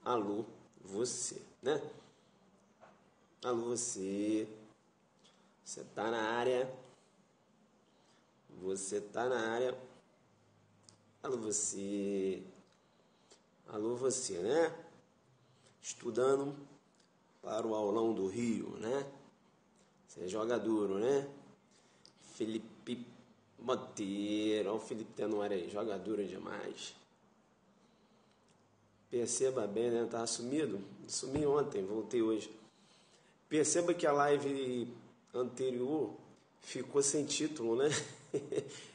alô, você, né? Alô, você tá na área, você tá na área, alô, você, né? Estudando para o aulão do Rio, né? Você joga duro, né? Felipe Monteiro, olha o Felipe Tenório aí, joga duro demais. Perceba bem, né? Tava sumido? Sumi ontem, voltei hoje. Perceba que a live anterior ficou sem título, né?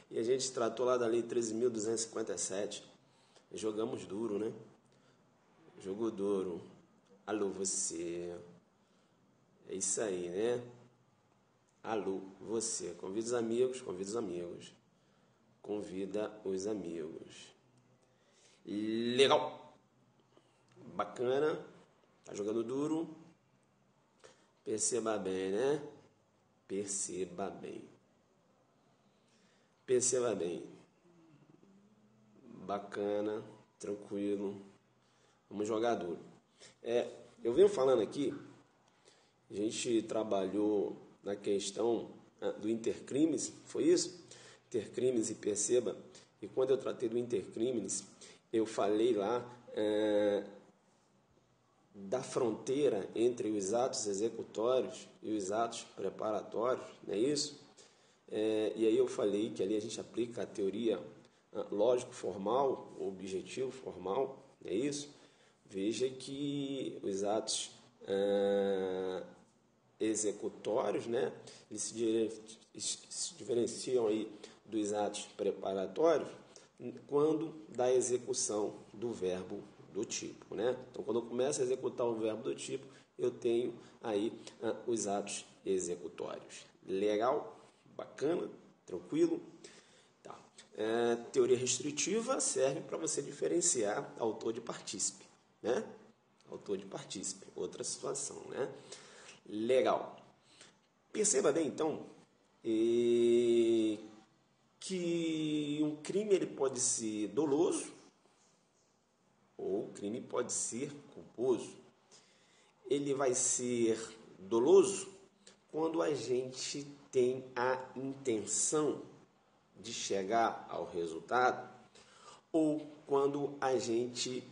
E a gente tratou lá da lei 13.257. Jogamos duro, né? Jogo duro. Alô, você. É isso aí, né? Alô, você. Convida os amigos, convida os amigos. Convida os amigos. Legal. Bacana. Tá jogando duro. Perceba bem, né? Perceba bem. Perceba bem. Bacana, tranquilo. Vamos jogar duro. Eu venho falando aqui, a gente trabalhou na questão do intercrimes, foi isso? Intercrimes e perceba. E quando eu tratei do intercrimes, eu falei lá da fronteira entre os atos executórios e os atos preparatórios, não é isso? E aí eu falei que ali a gente aplica a teoria lógico-formal, objetivo-formal, não é isso? Veja que os atos executórios, né, eles se diferenciam aí dos atos preparatórios quando da execução do verbo do tipo, né? Então, quando eu começo a executar o verbo do tipo, eu tenho aí os atos executórios. Legal? Bacana? Tranquilo? Tá. Teoria restritiva serve para você diferenciar autor de partícipe, né? Autor de partícipe, outra situação, né? Legal. Perceba bem, então, que um crime ele pode ser doloso ou o crime pode ser culposo. Ele vai ser doloso quando a gente tem a intenção de chegar ao resultado ou quando a gente,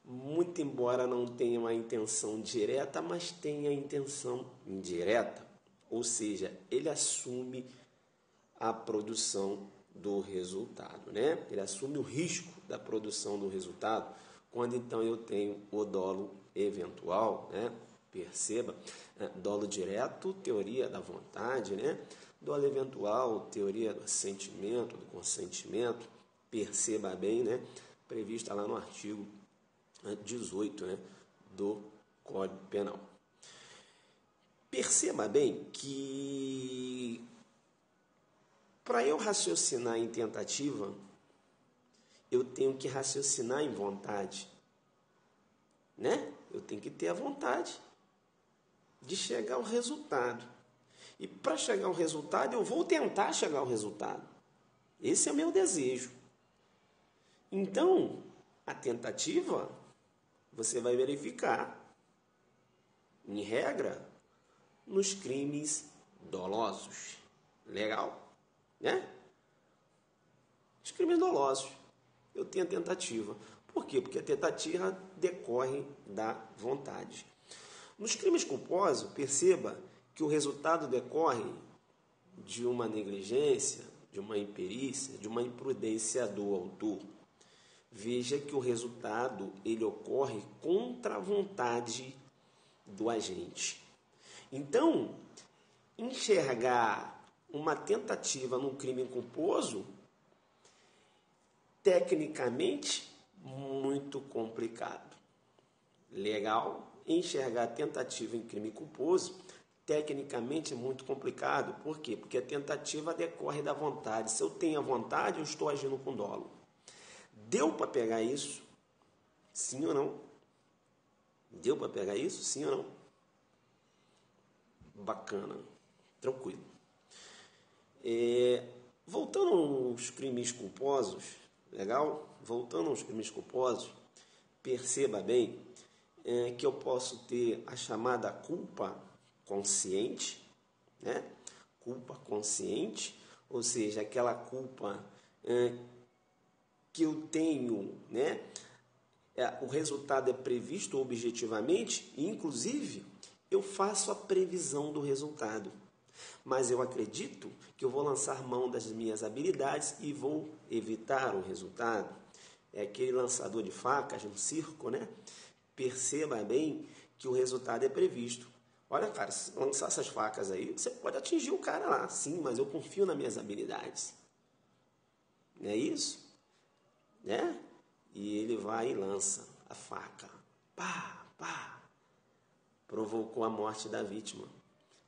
muito embora não tenha uma intenção direta, mas tenha a intenção indireta. Ou seja, ele assume a produção do resultado, né? Ele assume o risco da produção do resultado, quando então eu tenho o dolo eventual, né? Perceba, dolo direto, teoria da vontade, né? Dolo eventual, teoria do assentimento, do consentimento, perceba bem, né? Prevista lá no artigo 18, né? Do Código Penal. Perceba bem que para eu raciocinar em tentativa, eu tenho que raciocinar em vontade, né? Eu tenho que ter a vontade de chegar ao resultado. E para chegar ao resultado, eu vou tentar chegar ao resultado. Esse é o meu desejo. Então, a tentativa, você vai verificar, em regra, nos crimes dolosos. Legal? Né? Os crimes dolosos. Eu tenho a tentativa. Por quê? Porque a tentativa decorre da vontade. Nos crimes culposos, perceba que o resultado decorre de uma negligência, de uma imperícia, de uma imprudência do autor. Veja que o resultado ele ocorre contra a vontade do agente. Então, enxergar uma tentativa num crime culposo, tecnicamente, muito complicado. Legal? Enxergar tentativa em crime culposo, tecnicamente, muito complicado. Por quê? Porque a tentativa decorre da vontade. Se eu tenho a vontade, eu estou agindo com dolo. Deu para pegar isso? Sim ou não? Deu para pegar isso? Sim ou não? Bacana. Tranquilo. Voltando aos crimes culposos, legal? Voltando aos crimes culposos, perceba bem que eu posso ter a chamada culpa consciente, né? Culpa consciente, ou seja, aquela culpa que eu tenho, né? O resultado é previsto objetivamente, e inclusive eu faço a previsão do resultado. Mas eu acredito que eu vou lançar mão das minhas habilidades e vou evitar o resultado. É aquele lançador de facas no circo, né? Perceba bem que o resultado é previsto. Olha, cara, se lançar essas facas aí, você pode atingir o cara lá, sim, mas eu confio nas minhas habilidades. Não é isso? Né? E ele vai e lança a faca. Pá, pá. Provocou a morte da vítima.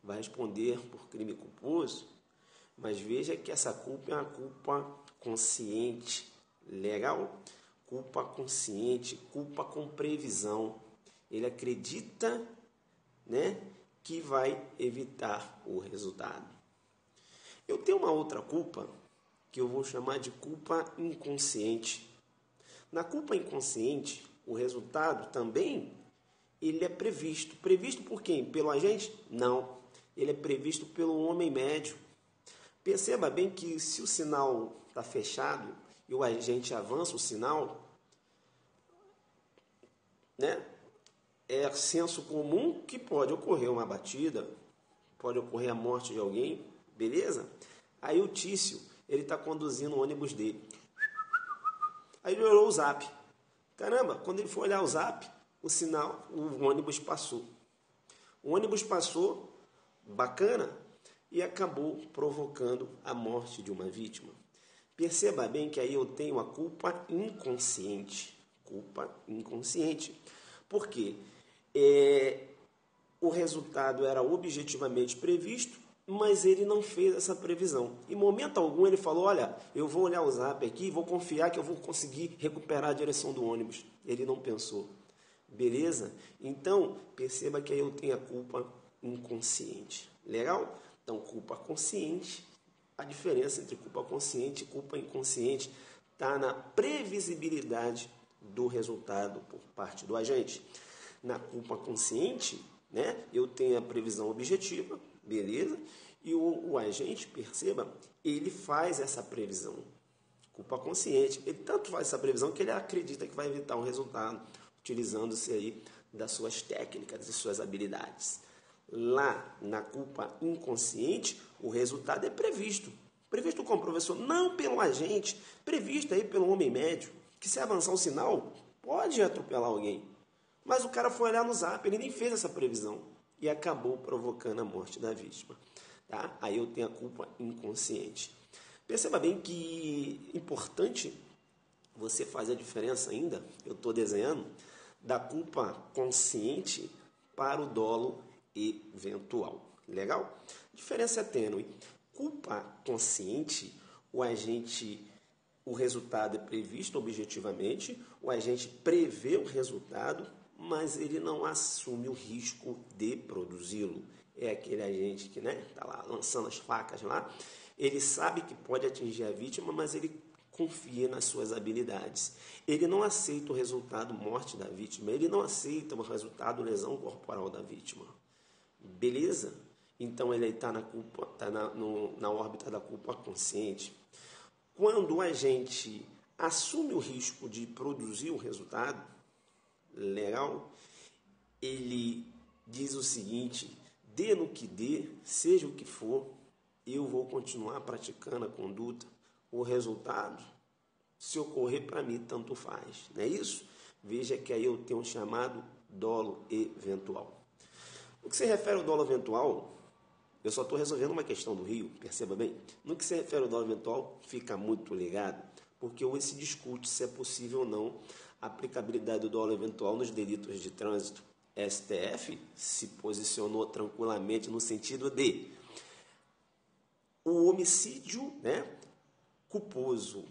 Vai responder por crime culposo, mas veja que essa culpa é uma culpa consciente. Legal? Culpa consciente, culpa com previsão. Ele acredita, né, que vai evitar o resultado. Eu tenho uma outra culpa que eu vou chamar de culpa inconsciente. Na culpa inconsciente, o resultado também ele é previsto. Previsto por quem? Pelo agente? Não. Ele é previsto pelo homem médio. Perceba bem que se o sinal está fechado e o agente avança o sinal, né, é senso comum que pode ocorrer uma batida, pode ocorrer a morte de alguém, beleza? Aí o Tício, ele está conduzindo o ônibus dele. Aí ele olhou o zap. Caramba, quando ele foi olhar o zap, o sinal, o ônibus passou. O ônibus passou, bacana, e acabou provocando a morte de uma vítima. Perceba bem que aí eu tenho a culpa inconsciente. Culpa inconsciente. Por quê? O resultado era objetivamente previsto, mas ele não fez essa previsão. Em momento algum ele falou, olha, eu vou olhar o zap aqui e vou confiar que eu vou conseguir recuperar a direção do ônibus. Ele não pensou. Beleza? Então, perceba que aí eu tenho a culpa inconsciente. Legal? Então, culpa consciente, a diferença entre culpa consciente e culpa inconsciente está na previsibilidade do resultado por parte do agente. Na culpa consciente, né, eu tenho a previsão objetiva, beleza? E o agente, perceba, ele faz essa previsão. Culpa consciente. Ele tanto faz essa previsão que ele acredita que vai evitar um resultado, utilizando-se aí das suas técnicas e suas habilidades. Lá na culpa inconsciente, o resultado é previsto. Previsto como, professor? Não pelo agente, previsto aí pelo homem médio, que se avançar o sinal, pode atropelar alguém. Mas o cara foi olhar no zap, ele nem fez essa previsão e acabou provocando a morte da vítima. Tá? Aí eu tenho a culpa inconsciente. Perceba bem que é importante você fazer a diferença ainda, eu estou desenhando, da culpa consciente para o dolo eventual. Legal? A diferença é tênue. Culpa consciente, o resultado é previsto objetivamente, o agente prevê o resultado, mas ele não assume o risco de produzi-lo. É aquele agente que está lá lançando as facas lá, ele sabe que pode atingir a vítima, mas ele confia nas suas habilidades. Ele não aceita o resultado morte da vítima, ele não aceita o resultado lesão corporal da vítima. Beleza? Então ele está na órbita da culpa consciente. Quando o agente assume o risco de produzir o resultado, legal, ele diz o seguinte, dê no que dê, seja o que for, eu vou continuar praticando a conduta. O resultado, se ocorrer para mim, tanto faz. Não é isso? Veja que aí eu tenho um chamado dolo eventual. No que se refere ao dolo eventual, eu só estou resolvendo uma questão do Rio, perceba bem. No que se refere ao dolo eventual, fica muito ligado, porque hoje se discute se é possível ou não a aplicabilidade do dolo eventual nos delitos de trânsito. STF se posicionou tranquilamente no sentido de o homicídio, culposo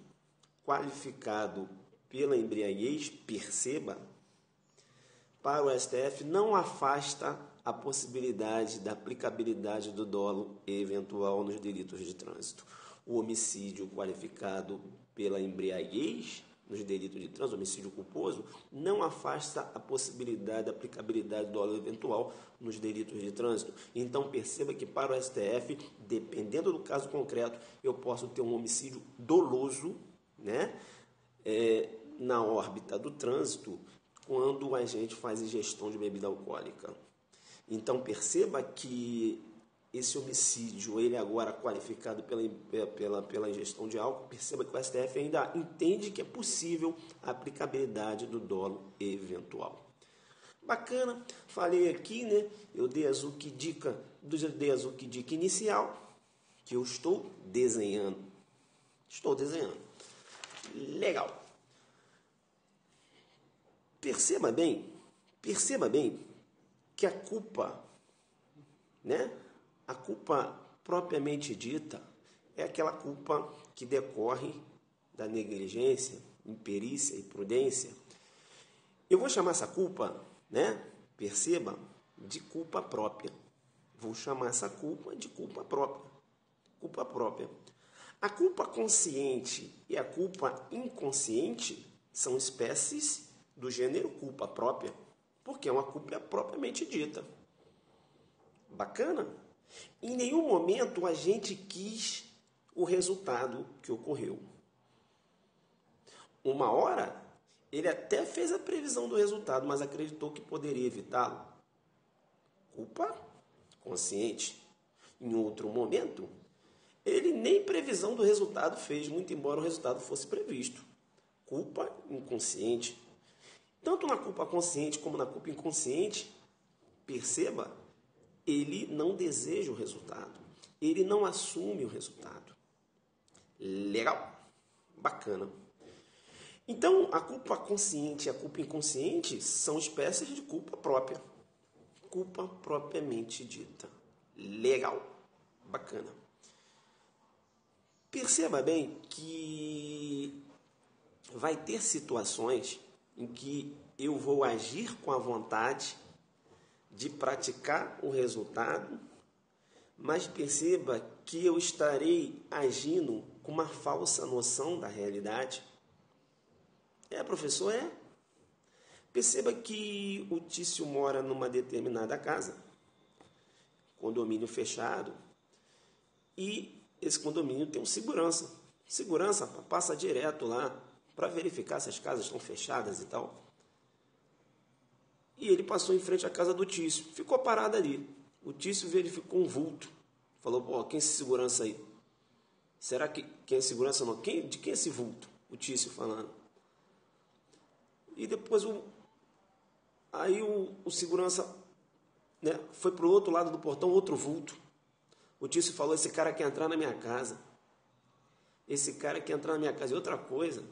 qualificado pela embriaguez, perceba, para o STF não afasta a possibilidade da aplicabilidade do dolo eventual nos delitos de trânsito. O homicídio qualificado pela embriaguez, nos delitos de trânsito, homicídio culposo, não afasta a possibilidade da aplicabilidade do dolo eventual nos delitos de trânsito. Então, perceba que para o STF, dependendo do caso concreto, eu posso ter um homicídio doloso, né, na órbita do trânsito, quando o agente faz ingestão de bebida alcoólica. Então, perceba que esse homicídio, ele agora qualificado pela ingestão de álcool, perceba que o STF ainda entende que é possível a aplicabilidade do dolo eventual. Bacana, falei aqui, né? Eu dei a Zuc dica inicial, que eu estou desenhando. Legal. Perceba bem que a culpa, né? A culpa propriamente dita é aquela culpa que decorre da negligência, imperícia e imprudência. Eu vou chamar essa culpa, né? Perceba, de culpa própria. Vou chamar essa culpa de culpa própria. Culpa própria. A culpa consciente e a culpa inconsciente são espécies do gênero culpa própria, porque é uma culpa propriamente dita. Bacana? Em nenhum momento a gente quis o resultado que ocorreu. Uma hora, ele até fez a previsão do resultado, mas acreditou que poderia evitá-lo. Culpa consciente. Em outro momento, ele nem previsão do resultado fez, muito embora o resultado fosse previsto. Culpa inconsciente. Tanto na culpa consciente como na culpa inconsciente, perceba, ele não deseja o resultado. Ele não assume o resultado. Legal? Bacana. Então, a culpa consciente e a culpa inconsciente são espécies de culpa própria. Culpa propriamente dita. Legal? Bacana. Perceba bem que vai ter situações em que eu vou agir com a vontade de praticar o resultado, mas perceba que eu estarei agindo com uma falsa noção da realidade. Professor, Perceba que o Tício mora numa determinada casa, condomínio fechado, e esse condomínio tem um segurança. Segurança passa direto lá para verificar se as casas estão fechadas e tal. E ele passou em frente à casa do Tício, ficou parado ali. O Tício verificou um vulto, falou, pô, quem é esse segurança aí? Será que quem é segurança não? De quem é esse vulto? O Tício falando. E depois o segurança, né, foi para o outro lado do portão, outro vulto. O Tício falou, esse cara quer entrar na minha casa. Esse cara quer entrar na minha casa. E outra coisa,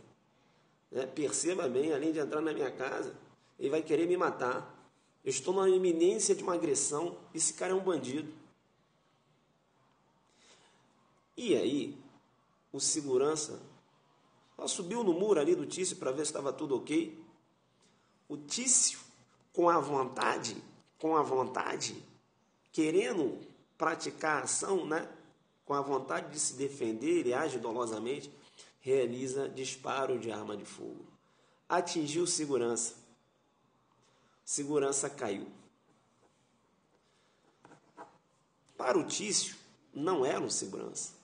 né, perceba bem, além de entrar na minha casa, ele vai querer me matar. Eu estou na iminência de uma agressão. Esse cara é um bandido. E aí, o segurança subiu no muro ali do Tício para ver se estava tudo ok. O Tício, com a vontade, querendo praticar a ação, né? Com a vontade de se defender, ele age dolosamente, realiza disparo de arma de fogo. Atingiu segurança. Segurança caiu. Para o Tício, não era um segurança.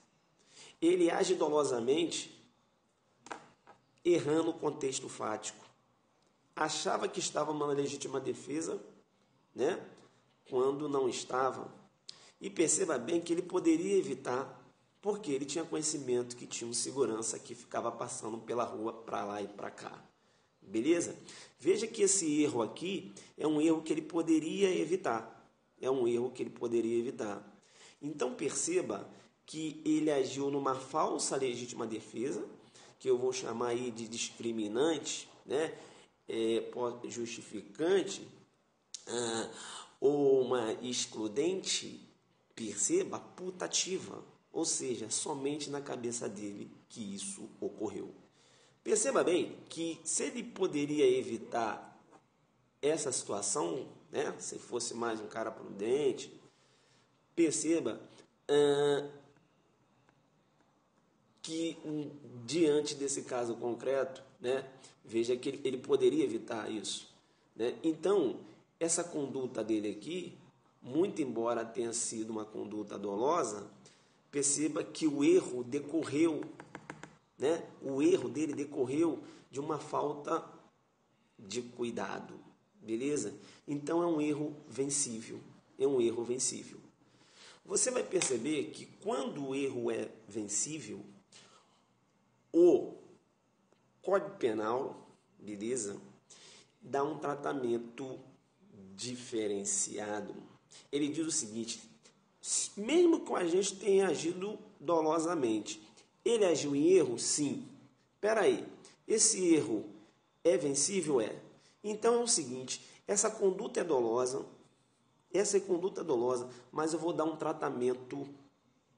Ele age dolosamente, errando o contexto fático. Achava que estava numa legítima defesa, né? Quando não estava. E perceba bem que ele poderia evitar, porque ele tinha conhecimento que tinha um segurança que ficava passando pela rua para lá e para cá. Beleza? Veja que esse erro aqui é um erro que ele poderia evitar. Então perceba que ele agiu numa falsa legítima defesa, que eu vou chamar aí de discriminante, né? Justificante, ou uma excludente, perceba, putativa, ou seja, somente na cabeça dele que isso ocorreu. Perceba bem que se ele poderia evitar essa situação, né, se fosse mais um cara prudente, perceba que diante desse caso concreto, né? Veja que ele poderia evitar isso, né? Então, essa conduta dele aqui, muito embora tenha sido uma conduta dolosa, perceba que o erro decorreu, né? O erro dele decorreu de uma falta de cuidado, beleza? Então é um erro vencível, é um erro vencível. Você vai perceber que quando o erro é vencível, o Código Penal, beleza, dá um tratamento diferenciado. Ele diz o seguinte: mesmo que o agente tenha agido dolosamente, ele agiu em erro? Sim. Espera aí, esse erro é vencível? É. Então é o seguinte, essa conduta é dolosa, mas eu vou dar um tratamento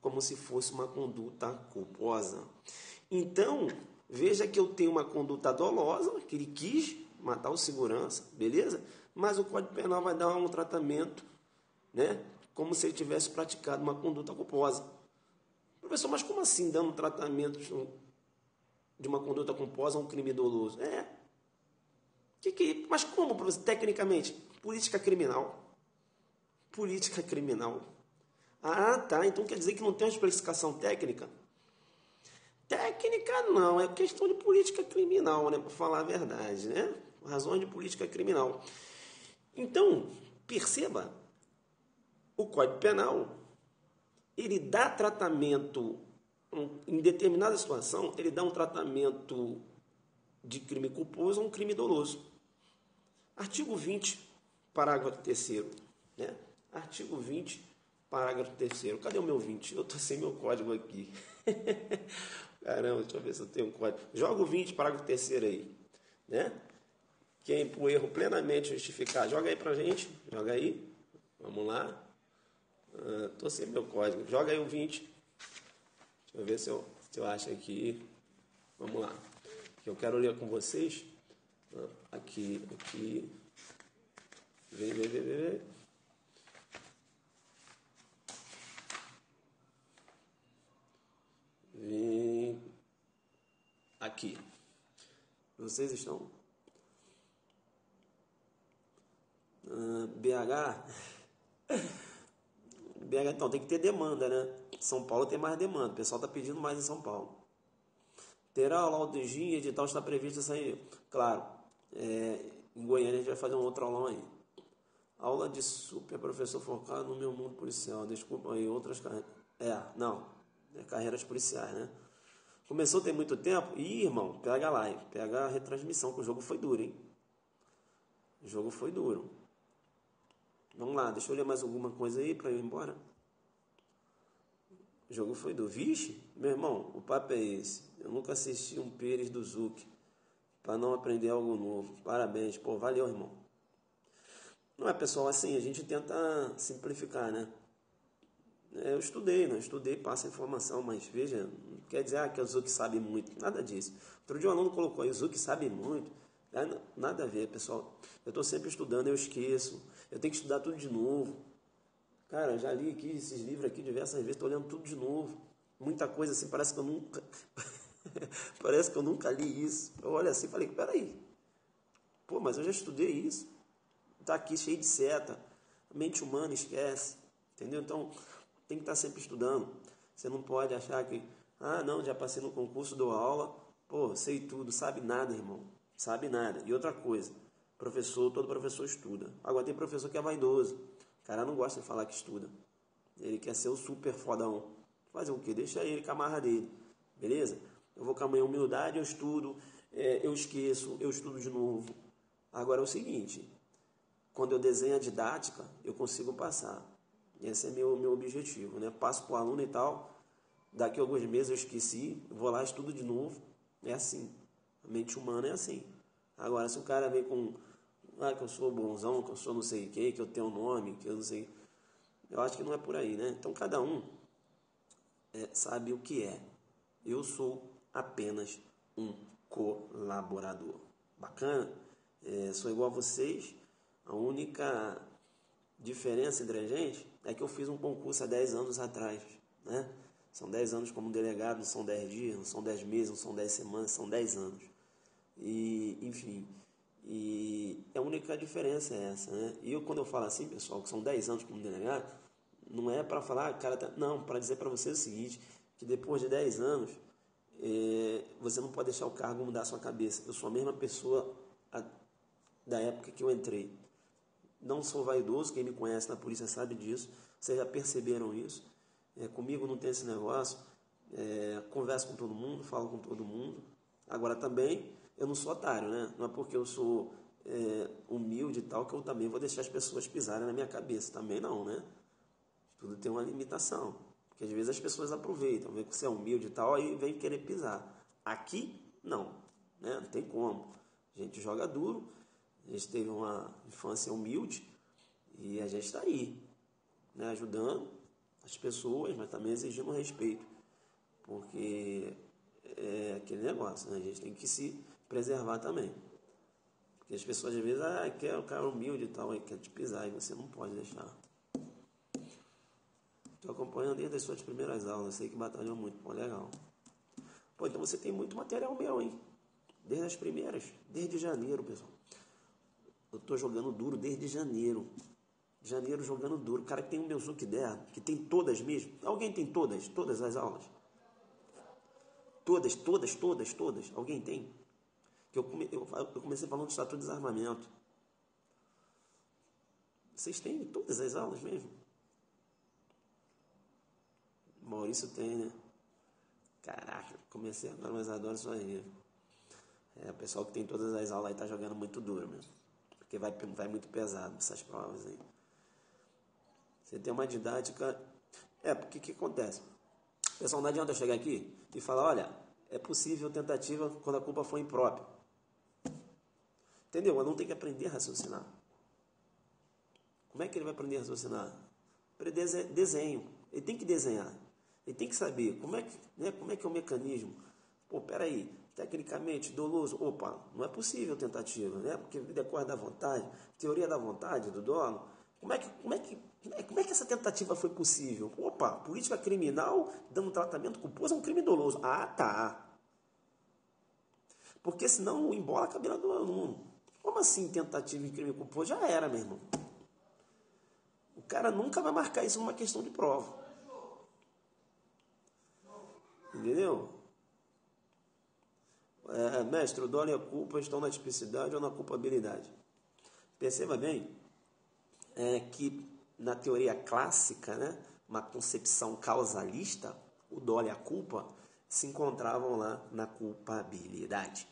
como se fosse uma conduta culposa. Então, veja que eu tenho uma conduta dolosa, que ele quis matar o segurança, beleza? Mas o Código Penal vai dar um tratamento, né? Como se ele tivesse praticado uma conduta culposa. Professor, mas como assim dando um tratamento de uma conduta culposa a um crime doloso? Mas como, professor? Tecnicamente, política criminal. Política criminal. Ah, tá. Então quer dizer que não tem uma explicação técnica? Técnica não, é questão de política criminal, né? Para falar a verdade, né? Razões de política criminal. Então, perceba, o Código Penal, ele dá tratamento, em determinada situação, ele dá um tratamento de crime culposo a um crime doloso. Artigo 20, parágrafo 3º, né? Artigo 20, parágrafo 3º. Cadê o meu 20? Eu estou sem meu código aqui. Caramba, deixa eu ver se eu tenho um código. Joga o 20, parágrafo 3º aí, né? Quem por erro plenamente justificado, joga aí pra gente. Joga aí. Vamos lá. Estou sem meu código. Joga aí o 20. Deixa eu ver se eu acho aqui. Vamos lá. Que eu quero ler com vocês. Aqui. Vem. Vem. Aqui. Vocês estão? BH. Então, tem que ter demanda, né? São Paulo tem mais demanda. O pessoal está pedindo mais em São Paulo. Terá aula de dia, edital está previsto sair. Claro, em Goiânia a gente vai fazer um outro aulão aí. Aula de super professor focado no meu mundo policial. Desculpa aí, outras carreiras. Carreiras policiais, né? Começou tem muito tempo? Ih, irmão, pega a live, pega a retransmissão, que o jogo foi duro, hein? O jogo foi duro. Vamos lá, deixa eu ler mais alguma coisa aí para eu ir embora. O jogo foi duro. Vixe, meu irmão, o papo é esse. Eu nunca assisti um Pires do Zuc para não aprender algo novo. Parabéns, pô, valeu, irmão. Não é, pessoal, assim, a gente tenta simplificar, né? Eu estudei, passa informação, mas veja, não quer dizer que o Zuc sabe muito, nada disso. Outro dia um aluno colocou aí, o Zuc sabe muito. Nada a ver, pessoal. Eu estou sempre estudando, eu esqueço. Eu tenho que estudar tudo de novo. Cara, eu já li aqui esses livros aqui diversas vezes, estou lendo tudo de novo. Muita coisa assim, parece que eu nunca... parece que eu nunca li isso. Eu olho assim e falei, peraí. Pô, mas eu já estudei isso. Está aqui cheio de seta. A mente humana esquece. Entendeu? Então, tem que estar sempre estudando. Você não pode achar que... não, já passei no concurso, dou aula. Pô, sei tudo. Sabe nada, irmão. Sabe nada. E outra coisa. Todo professor estuda. Agora tem professor que é vaidoso. O cara não gosta de falar que estuda. Ele quer ser o super fodão. Fazer o quê? Deixa ele com a marra dele. Beleza? Eu vou com a minha humildade, eu estudo, eu esqueço, eu estudo de novo. Agora é o seguinte, quando eu desenho a didática, eu consigo passar. Esse é meu objetivo, né? Passo para o aluno e tal, daqui a alguns meses eu esqueci, vou lá, estudo de novo. É assim. A mente humana é assim. Agora, se o cara vem com... que eu sou bonzão, que eu sou não sei o que eu tenho nome, que eu não sei... Eu acho que não é por aí, né? Então, cada um sabe o que é. Eu sou apenas um colaborador. Bacana? Sou igual a vocês. A única diferença entre a gente é que eu fiz um concurso há 10 anos atrás, né? São 10 anos como delegado, não são 10 dias, não são 10 meses, não são 10 semanas, são 10 anos. e enfim, e a única diferença é essa, né? E eu, quando eu falo assim, pessoal, que são 10 anos como delegado, não é para falar, cara, não, para dizer para vocês o seguinte, que depois de 10 anos, você não pode deixar o cargo mudar a sua cabeça. Eu sou a mesma pessoa da época que eu entrei. Não sou vaidoso, quem me conhece na polícia sabe disso, vocês já perceberam isso. Comigo não tem esse negócio, converso com todo mundo, falo com todo mundo. Agora também, eu não sou otário, né? Não é porque eu sou humilde e tal que eu também vou deixar as pessoas pisarem na minha cabeça. Também não, né? Tudo tem uma limitação. Porque às vezes as pessoas aproveitam, vê que você é humilde e tal, e vem querer pisar. Aqui, não, né? Não tem como. A gente joga duro, a gente teve uma infância humilde e a gente está aí, né? Ajudando as pessoas, mas também exigindo respeito. Porque é aquele negócio, né? A gente tem que se preservar também. Porque as pessoas às vezes quer o cara humilde e tal, aí quer te pisar, e você não pode deixar. Estou acompanhando desde as suas primeiras aulas, sei que batalhou muito, pô, legal. Pô, então você tem muito material meu, hein? Desde as primeiras, desde janeiro, pessoal. Eu estou jogando duro desde janeiro. Janeiro jogando duro. O cara que tem um Meuzuki Der, que tem todas mesmo. Alguém tem todas as aulas? Todas. Alguém tem? Que eu comecei falando do Estatuto de Desarmamento. Vocês têm todas as aulas mesmo? Maurício tem, né? Caraca, comecei agora, mas adoro isso aí. O pessoal que tem todas as aulas aí tá jogando muito duro mesmo. Porque vai muito pesado essas provas aí. Você tem uma didática... porque o que acontece? Pessoal, não adianta eu chegar aqui e falar, olha, é possível tentativa quando a culpa for imprópria. Entendeu? Eu não tenho que aprender a raciocinar. Como é que ele vai aprender a raciocinar? Aprender desenho. Ele tem que desenhar. Ele tem que saber como é que é o mecanismo. Pô, peraí, tecnicamente, doloso, opa, não é possível tentativa, né? Porque decorre da vontade, teoria da vontade, do dolo. Como é que essa tentativa foi possível? Opa, política criminal dando tratamento culposo a um crime doloso. Ah, tá. Porque senão embola a cabeça do aluno. Como assim tentativa de crime culposo? Já era, meu irmão. O cara nunca vai marcar isso numa questão de prova. Entendeu? Mestre, o dolo e a culpa estão na tipicidade ou na culpabilidade? Perceba bem que na teoria clássica, né, uma concepção causalista, o dolo e a culpa se encontravam lá na culpabilidade.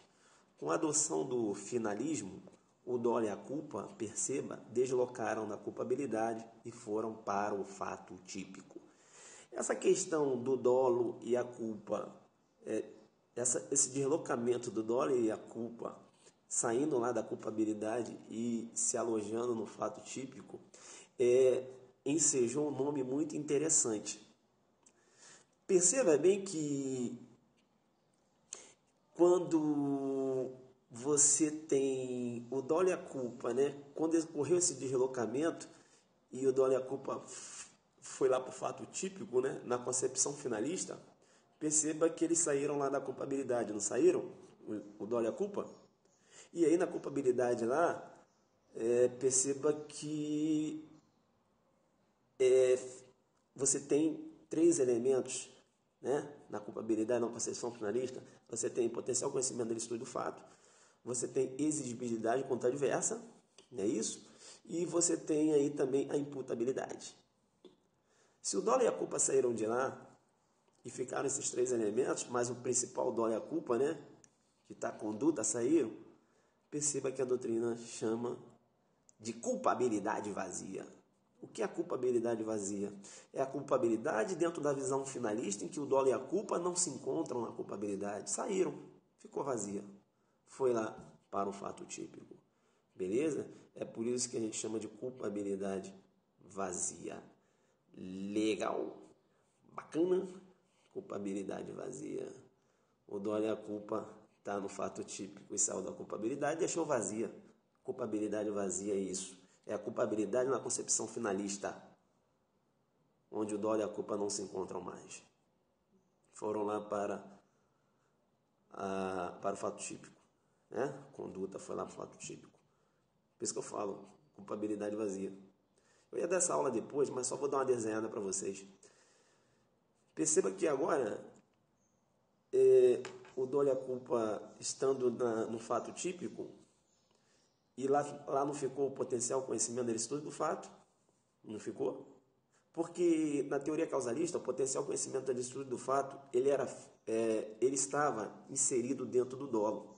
Com a adoção do finalismo, o dolo e a culpa, perceba, deslocaram da culpabilidade e foram para o fato típico. Essa questão do dolo e a culpa, esse deslocamento do dolo e a culpa, saindo lá da culpabilidade e se alojando no fato típico, ensejou um nome muito interessante. Perceba bem que quando você tem o dolo e a culpa, né? Quando ocorreu esse deslocamento e o dolo e a culpa foi lá para o fato típico, né? Na concepção finalista, perceba que eles saíram lá da culpabilidade, não saíram? O dolo e a culpa? E aí na culpabilidade lá, perceba que você tem 3 elementos, né? Na culpabilidade, na concepção finalista, você tem potencial conhecimento da licitude do fato, você tem exigibilidade contra adversa, não é isso? E você tem aí também a imputabilidade. Se o dolo e a culpa saíram de lá e ficaram esses 3 elementos, mas o principal dolo e a culpa, né? Que está a conduta, saíram, perceba que a doutrina chama de culpabilidade vazia. O que é a culpabilidade vazia? É a culpabilidade dentro da visão finalista em que o dolo e a culpa não se encontram na culpabilidade. Saíram, ficou vazia. Foi lá para o fato típico. Beleza? É por isso que a gente chama de culpabilidade vazia. Legal? Bacana? Culpabilidade vazia. O dolo e a culpa está no fato típico e saiu da culpabilidade e deixou vazia. Culpabilidade vazia é isso. É a culpabilidade na concepção finalista, onde o dolo e a culpa não se encontram mais. Foram lá para o fato típico. né? Conduta foi lá para o fato típico. Por isso que eu falo, culpabilidade vazia. Eu ia dar essa aula depois, mas só vou dar uma desenhada para vocês. Perceba que agora o dolo e a culpa estando no fato típico, e lá não ficou o potencial conhecimento dele estudo do fato? Não ficou? Porque na teoria causalista, o potencial conhecimento dele estudo do fato, ele estava inserido dentro do dolo.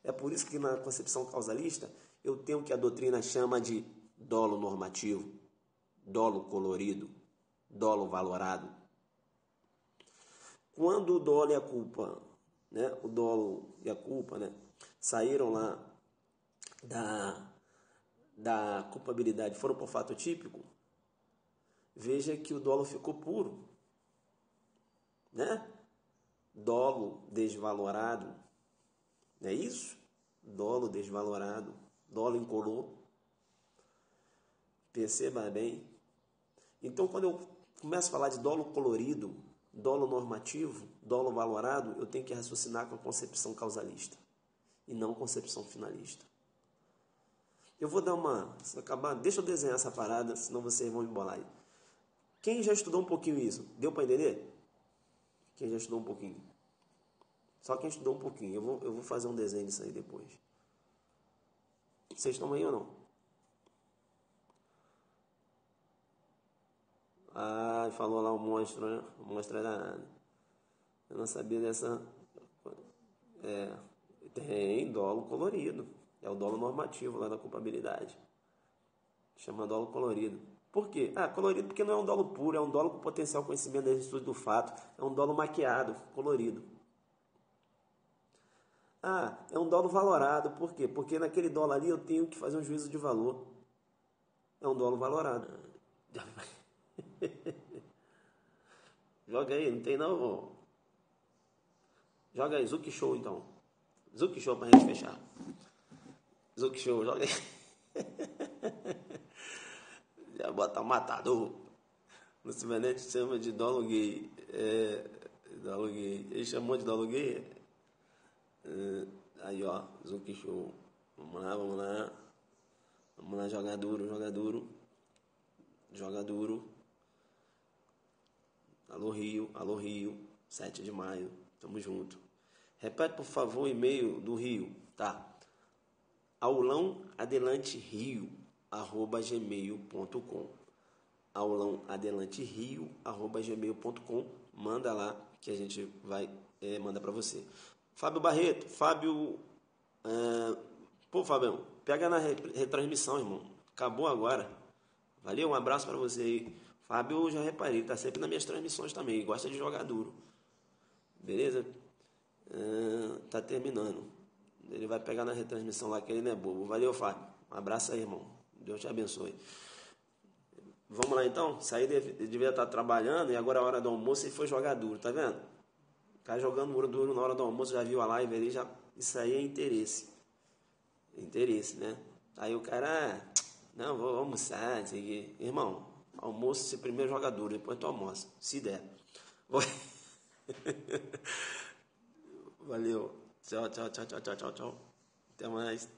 É por isso que na concepção causalista, eu tenho o que a doutrina chama de dolo normativo, dolo colorido, dolo valorado. Quando o dolo e a culpa, né, o dolo e a culpa, né, saíram lá da culpabilidade, foram para o fato típico, veja que o dolo ficou puro, né? Dolo desvalorado, não é isso? Dolo desvalorado, dolo incolor. Perceba bem. Então, quando eu começo a falar de dolo colorido, dolo normativo, dolo valorado, eu tenho que raciocinar com a concepção causalista e não concepção finalista. Eu vou dar se acabar, deixa eu desenhar essa parada, senão vocês vão me embolar aí. Quem já estudou um pouquinho isso? Deu para entender? Quem já estudou um pouquinho? Só quem estudou um pouquinho. Eu vou fazer um desenho disso aí depois. Vocês estão aí ou não? Ah, falou lá o monstro, né? O monstro era nada. Eu não sabia dessa... Tem dolo colorido. É o dolo normativo lá da culpabilidade. Chama dolo colorido. Por quê? Colorido porque não é um dolo puro, é um dolo com potencial conhecimento da estudo do fato. É um dolo maquiado, colorido. É um dolo valorado. Por quê? Porque naquele dolo ali eu tenho que fazer um juízo de valor. É um dolo valorado. Joga aí, não tem não? Joga aí, Zuki Show então. Zuki Show pra gente fechar. Zuki Show, joga aí. Já bota o matador. No Cibernet chama de dolo gay. Dolo gay. Ele chamou de dolo gay. Aí ó, Zuki Show. Vamos lá, vamos lá. Vamos lá, joga duro, joga duro. Joga duro. Alô Rio, 7 de maio, tamo junto. Repete, por favor, o e-mail do Rio, tá? aulãoadelanterio@gmail.com aulãoadelanterio@gmail.com. Manda lá que a gente vai mandar para você. Fábio Barreto, pô, Fabião, pega na retransmissão, irmão. Acabou agora. Valeu, um abraço para você aí. Fábio, já reparei, tá sempre nas minhas transmissões também. Gosta de jogar duro. Beleza? Tá terminando. Ele vai pegar na retransmissão lá, que ele não é bobo. Valeu, Fábio. Um abraço aí, irmão. Deus te abençoe. Vamos lá, então? Saí, devia estar trabalhando e agora é a hora do almoço e foi jogar duro, tá vendo? Tá jogando duro na hora do almoço, já viu a live ali, já... Isso aí é interesse. Interesse, né? Aí o cara... Não, vou almoçar, irmão, almoço você primeiro joga duro, depois tu almoça, se der. Valeu. Tchau. Até mais.